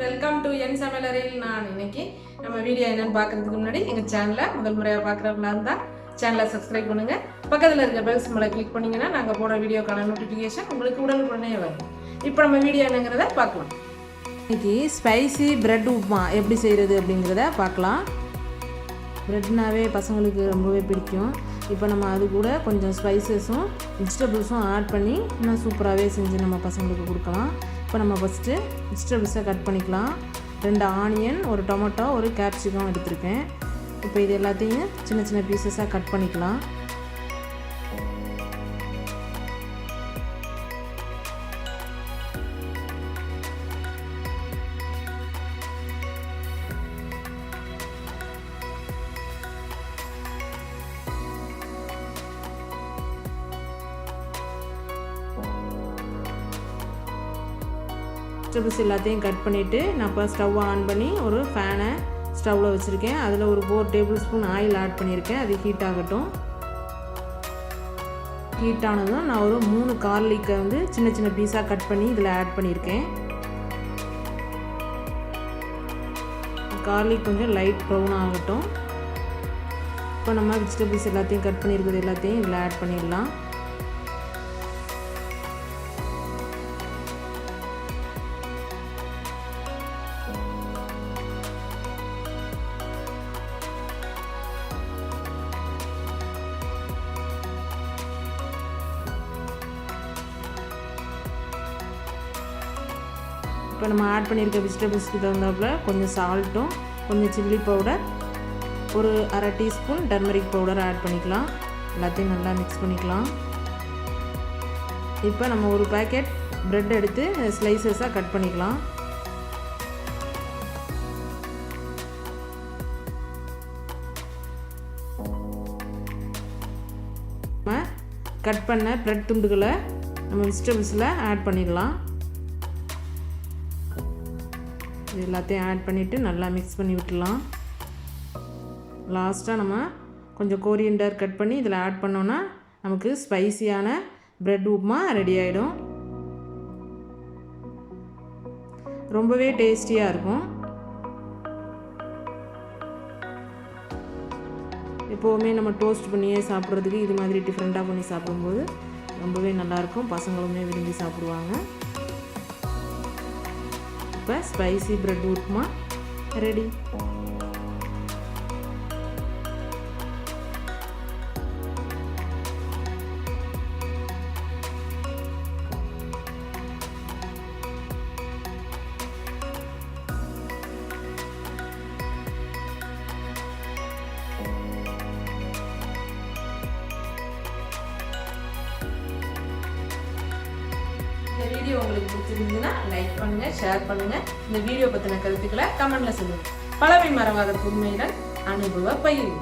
Welcome to என் சமையலறையில். நான் இன்னைக்கு நம்ம வீடியோ என்னன்னு பார்க்கறதுக்கு முன்னாடி எங்கள் சேனலை முதல் முறையாக பார்க்குறவங்களா இருந்தால் சேனலை சப்ஸ்கிரைப் பண்ணுங்கள். பக்கத்தில் இருக்க பெல் சிம்பலை கிளிக் பண்ணிங்கன்னா நாங்கள் போடுற வீடியோக்கான நோட்டிஃபிகேஷன் உங்களுக்கு உடனுக்குடனே வரும். இப்போ நம்ம வீடியோ என்னங்கிறத பார்க்கலாம். இன்னைக்கு ஸ்பைசி பிரெட் உப்மா எப்படி செய்கிறது அப்படிங்கிறத பார்க்கலாம். பிரெட்னாவே பசங்களுக்கு ரொம்பவே பிடிக்கும். இப்போ நம்ம அது கூட கொஞ்சம் ஸ்பைசஸும் வெஜிடபிள்ஸும் ஆட் பண்ணி இன்னும் சூப்பராகவே செஞ்சு நம்ம பசங்களுக்கு கொடுக்கலாம். இப்போ நம்ம ஃபஸ்ட்டு வெஜிடபிள்ஸை கட் பண்ணிக்கலாம். 2 ஆனியன், ஒரு டொமேட்டோ, ஒரு கேப்சிகம் எடுத்திருக்கேன். இப்போ இது எல்லாத்தையும் சின்ன சின்ன பீசஸாக கட் பண்ணிக்கலாம். வெஜிடபிள்ஸ் எல்லாத்தையும் கட் பண்ணிவிட்டு நான் இப்போ ஸ்டவ் ஆன் பண்ணி ஒரு ஃபேனை ஸ்டவ்வில் வச்சுருக்கேன். அதில் ஒரு 4 டேபிள் ஸ்பூன் ஆயில் ஆட் பண்ணியிருக்கேன். அது ஹீட் ஆகட்டும். ஹீட் ஆனதும் நான் ஒரு 3 கார்லிக்கை சின்ன சின்ன பீஸாக கட் பண்ணி இதில் ஆட் பண்ணியிருக்கேன். கார்லிக் கொஞ்சம் லைட் ப்ரௌன் ஆகட்டும். இப்போ நம்ம வெஜிடபிள்ஸ் எல்லாத்தையும் கட் பண்ணியிருக்கிறது எல்லாத்தையும் இதில் ஆட் பண்ணிடலாம். இப்போ நம்ம ஆட் பண்ணியிருக்க வெஜிடபிள்ஸ்க்கு தகுந்தாப்புல கொஞ்சம் சால்ட்டும், கொஞ்சம் சில்லி பவுடர், ஒரு அரை டீஸ்பூன் டர்மரிக் பவுடர் ஆட் பண்ணிக்கலாம். எல்லாத்தையும் நல்லா மிக்ஸ் பண்ணிக்கலாம். இப்போ நம்ம ஒரு பேக்கெட் ப்ரெட் எடுத்து ஸ்லைசஸாக கட் பண்ணிக்கலாம். நம்ம கட் பண்ண ப்ரெட் துண்டுகளை நம்ம வெஜிடபிள்ஸில் ஆட் பண்ணிடலாம். இது எல்லாத்தையும் ஆட் பண்ணிவிட்டு நல்லா மிக்ஸ் பண்ணி விட்டுடலாம். லாஸ்ட்டாக நம்ம கொஞ்சம் கோரியண்டர் கட் பண்ணி இதில் ஆட் பண்ணோன்னா நமக்கு ஸ்பைசியான பிரெட் உப்மா ரெடி ஆகிடும். ரொம்பவே டேஸ்டியாக இருக்கும். எப்போவுமே நம்ம டோஸ்ட் பண்ணியே சாப்பிட்றதுக்கு இது மாதிரி டிஃப்ரெண்ட்டாக பண்ணி சாப்பிடும்போது ரொம்பவே நல்லாயிருக்கும். பசங்களுமே விரும்பி சாப்பிடுவாங்க. இப்போ ஸ்பைசி பிரெட் உப்மா ரெடி. இந்த வீடியோ உங்களுக்கு பிடிச்சிருந்ததுன்னா லைக் பண்ணுங்க, ஷேர் பண்ணுங்க. இந்த வீடியோ பற்றின கருத்துக்களை கமெண்ட்ல சொல்லுங்க. பழமை மறவாத புதுமையுடன் அனுபவ பகிர்வு.